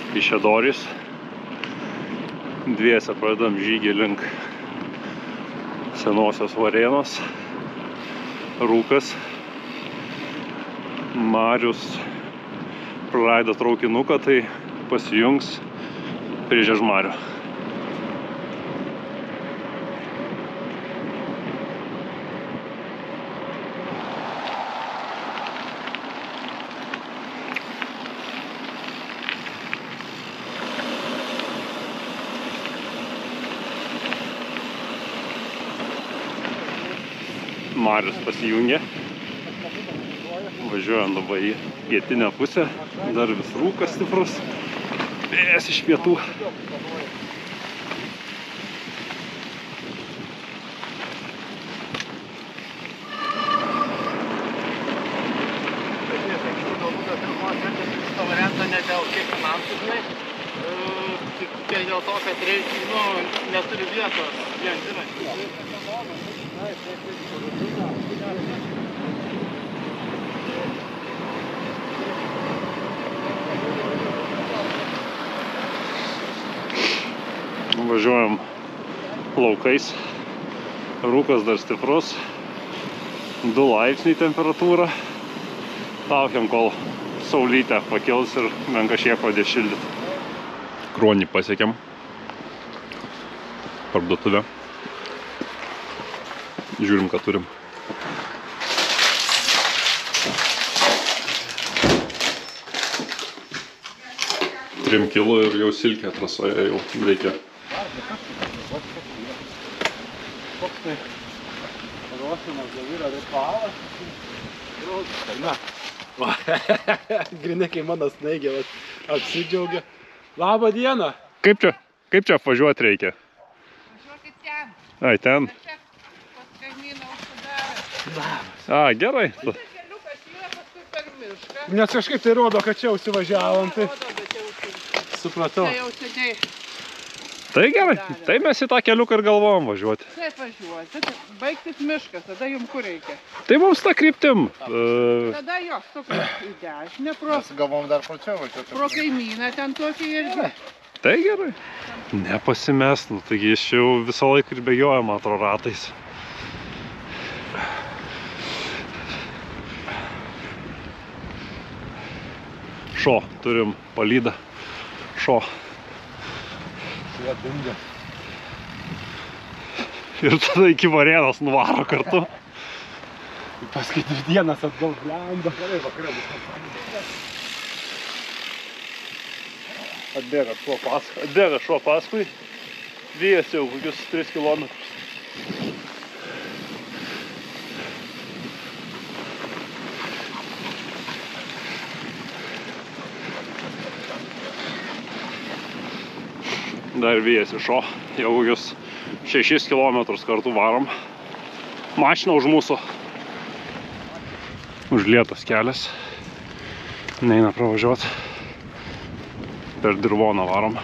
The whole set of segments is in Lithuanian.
Kaišiadorys. Dviese pradedam žygį link senosios Varėnos. Rūkas. Marius praleido traukinuką, tai pasijungs prie Žiežmarių. Marius pasijungė. Važiuojam dabar į pietinę pusę. Dar vis rūkas stiprus. Vėjas iš pietų. Dėl to, kad neturi vietos vien dviratį. Važiuojam laukais. Rūkas dar stiprus. 2 laipsniai temperatūra. Laukiam, kol saulytė pakils ir bent kažkiek pradės šildyti. Kruonį pasiekėm. Parduotuvę. Žiūrim, ką turim. Trim kilų ir jau silkė trasoje jau veikia. Koks tai paruošimas jau yra ritualas. Grinė, kai mano snaigė apsidžiaugia. Labą dieną! Kaip čia apvažiuoti reikia? Važiuokit ten. Ai, ten? Čia pas kaimyną užsidarė. A, gerai. Čia keliukas yra paskui per mišką. Nes kažkaip tai rodo, kad čia užsivažiavom. Tai... Rodo, bet čia užsivažiavom. Supratau. Čia jau seniai. Tai gerai. Tai mes į tą keliuką ir galvojom važiuoti. Taip važiuoti. Baigtis miškas, tada jums kur reikia. Tai mums tą kryptim. Tada jo, sukas į dešinę, Galvom dar plačiau važiuoti. pro kaimyną ten tokį irgi. Tai gerai. Nepasimest, taigi iš jau visą laiką ir bėgioja, man atrodo, ratais. Šo, turim palydą. Šo. Ir tada iki Varėnos nuvaro kartu. Paskui 2 dienas atgal blemba. Gerai, vakarė bus. Atbėga šuo paskui. Vėjas jau kokius 3 kilometrus. Dar vėjas iš šio. Jau kokius 6 kilometrus kartu varom. Mašina už mūsų. Užlietas kelias. Neina pravažiuoti. Per dirvoną varom.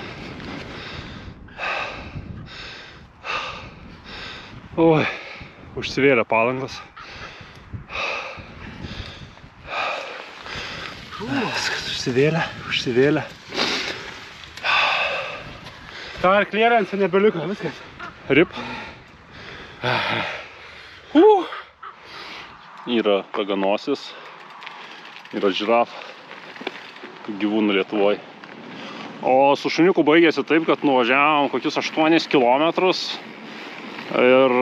Oi, užsivėlė padangos. Viskas užsivėlė. Ką ar klierensą nebeliko, viskas. Rip. Yra raganosis. Yra žirafa. Gyvūnų Lietuvoj. O su šuniuku baigėsi taip, kad nuvažiavom kokius 8 kilometrus ir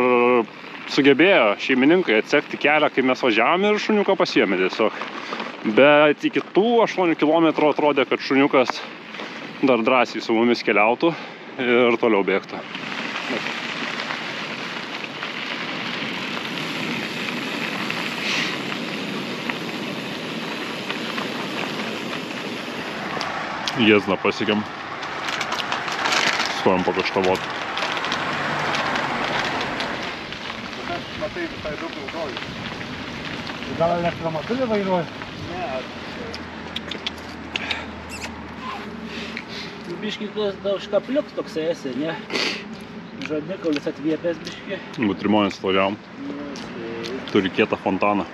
sugebėjo šeimininkai atsekti kelią, kai mes važiavom ir šuniuką pasiėmė tiesiog. Bet iki tų 8 kilometrų atrodė, kad šuniukas dar drąsiai su mumis keliautų ir toliau bėgtų. Jiezną pasiekėm. Stojom pakaštavot. Matai, visai daug naudoju. Gal elektromobilį vairuoji? Ne. Biški škapliuks toksai esi, ne? Žandikaulis atviepęs biški. Butrimonės važiavom. Turi kietą fontaną.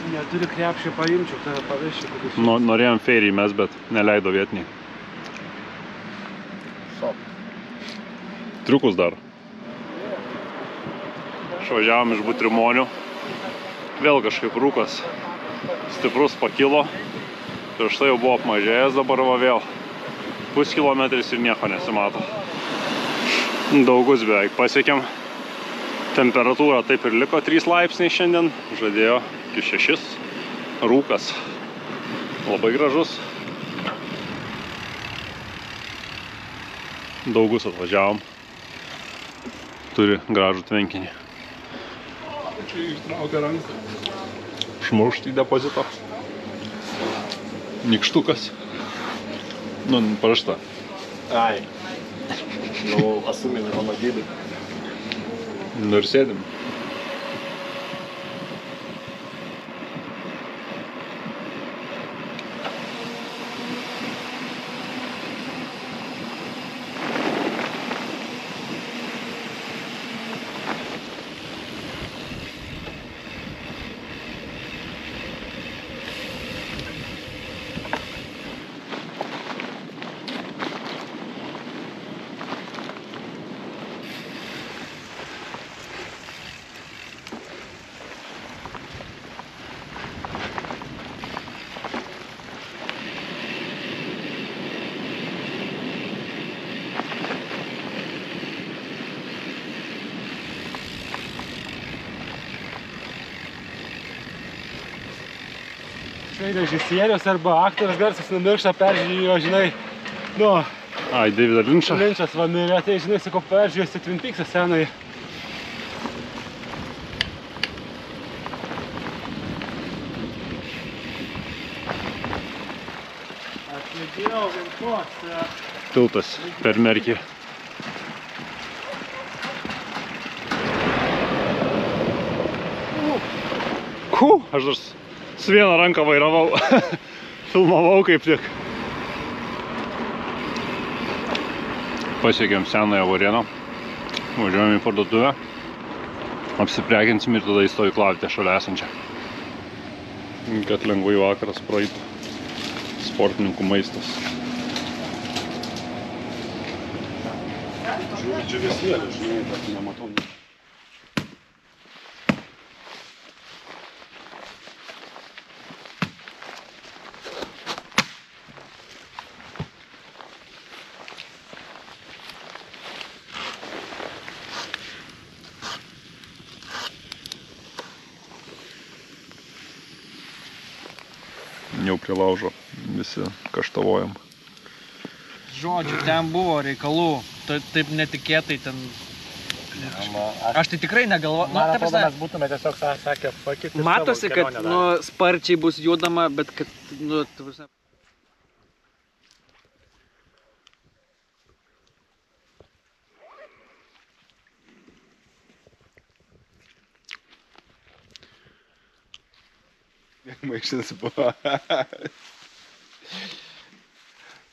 Neturi krepšį paimčiau, tave pavešiu. Norėjom ferį mes, bet neleido vietiniai. triukus dar. Išvažiavom iš Butrimonių. Vėl kažkaip rūkas stiprus pakilo. Prieš tai jau buvo apmažėjęs, dabar va vėl. Puskilometris ir nieko nesimato. Daugus beveik pasiekėm. Temperatūra taip ir liko 3 laipsniai šiandien. Žadėjo iki 6. Rūkas. Labai gražus. Daugus atvažiavom. Turi gražų tvenkinį. Čia ištraukia ranką. Šmuršt į depozitą. Nykštukas. Nu, parašta. Ai. Nu, asumini mano gydai. Nu ir sėdim. Štai režisierius arba aktorius garsas numiršta, peržiūrėjo, žinai, nu... Ai, Davidą Linčą. Linčas va mirė, tai žinai, sakau, peržiūrėsi Twin Peaksą senai. Aš lydėjau vienkos. Tiltas per Merkį. Aš dar su vieną ranką vairavau. Filmavau kaip tik. Pasiekėm senąją Varėną. Važiuojam į parduotuvę. Apsiprekinsim ir tada į stovyklavietę šalia esančią. Kad lengvai vakaras praeitų. Sportininkų maistas. Džiugesėlė, žinai, bet nematau. Jau prie laužo visi kaštavojam. Žodžiu, ten buvo reikalų, taip netikėtai ten... Aš tai tikrai negalvoju. Man atrodo, mes būtume tiesiog sakę pakeisti savo matosi, kad sparčiai bus judama, bet kad... Maištis buvo.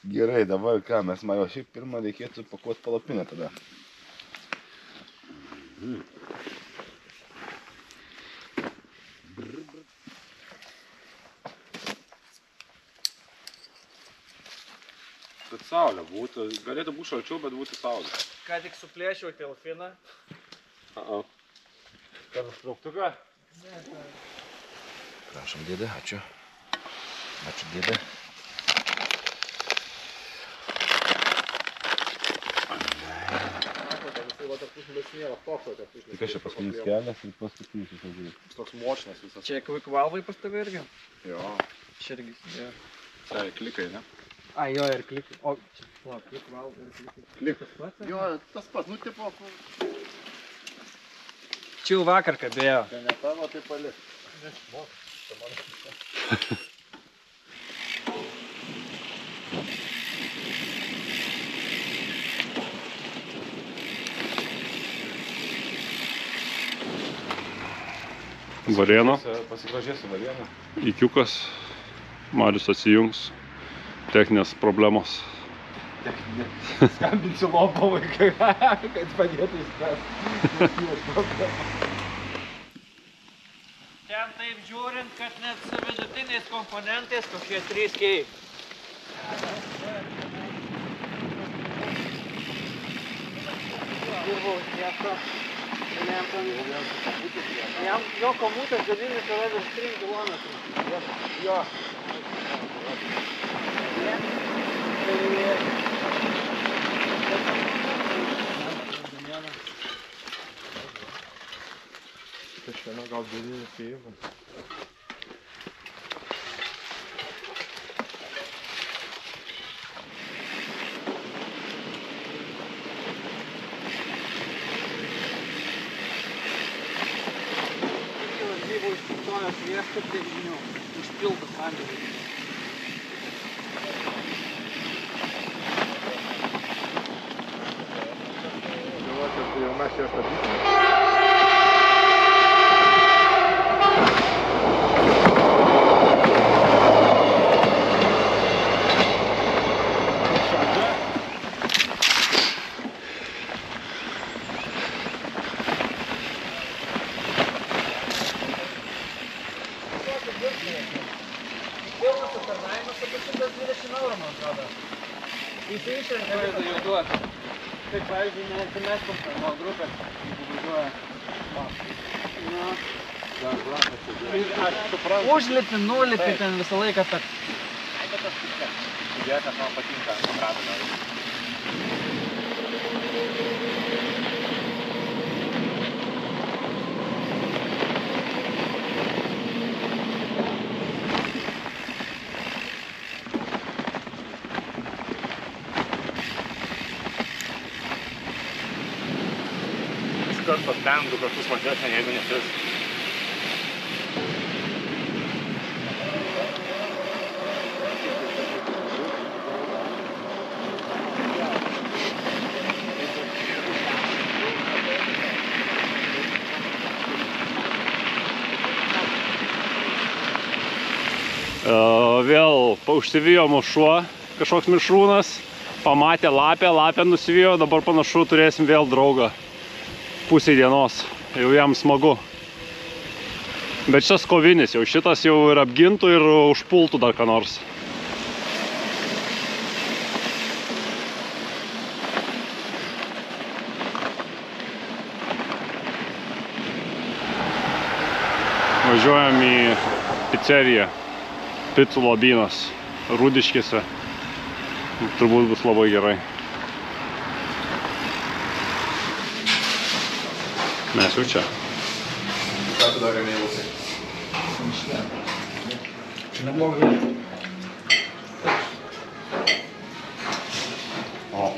Gerai, dabar ką, mes man jau šiaip pirmą reikėtų pakuoti palapinę tada. Kad saulė būtų, galėtų būti šalčiau, bet būtų saulė. Ką tik suplėšiau telfiną. Ką užtrauktuką? Prašom, dėdė, ačiū. Ačiū, dėdė. Tai kas čia paskutinis kelias ir paskutinis išvažiuoja? Toks močinas visas. Čia quick valvai pas tave irgi? Jo. Čia irgi, jo. Tai klikai, ne? Ai, jo, ir klikai. O, čia, quick valvai ir klikai. Klikas. Jo, tas pats, nu tipo... Čia jau vakar kabėjo. Tai ne tavo, tai palik. Varėna. Pasigražėsiu Varėną. Ikiukas. Marius atsijungs. Techninės problemos. Skambinsiu Lopovui, kad padėtų išspręsti. Ten taip žiūrint, kad net su vidutiniais komponentais kokie 3 kei. dirbau miesto. Jam jo komutas galinis yra virš 3 kilometrų. Jo. Kažkieno gal 9 spėjimų. Lazdybų išsistojęs vieškutį, užpiltas vandenį. Galvoju, kad jau mes čia stabdysime. Pilnas aptarnavimas apie 120 eurų, man atrodo. Jisai išrenka vietą jau duoti. Kaip, pavyzdžiui, neatsimestum nuo grupės, jeigu važiuoja. Užlipi, nulipi ten visą laiką, bet... Bet aš kaip čia. Idėja, kad man patinka apratą. Kartos ten 2 kartus mažesnė, jeigu ne 3. Vėl užsivijo mūsų šuo, kažkoks mišrūnas, pamatė lapę nusivijo, dabar panašu turėsim vėl draugą. Pusė dienos, jau jam smagu. Bet šitas kovinis, jau šitas jau ir apgintų ir užpultų dar ką nors. Važiuojam į pizzeriją, picų lobynas, Rūdiškėse. Turbūt bus labai gerai. Mes jau čia. Ką tu dar rėmėjausi? Neblogai. O.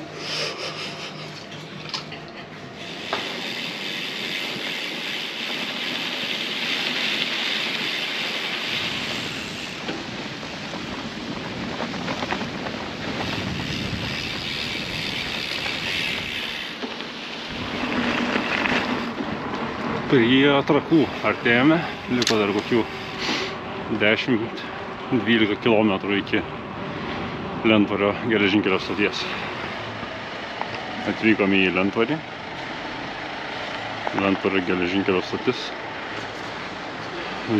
Prie Trakų artėjame, liko dar kokių 10-12 km iki Lentvario geležinkelio stoties. Atvykome į Lentvarį. Lentvario geležinkelio stotis.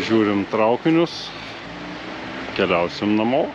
Žiūrim traukinius, keliausim namo.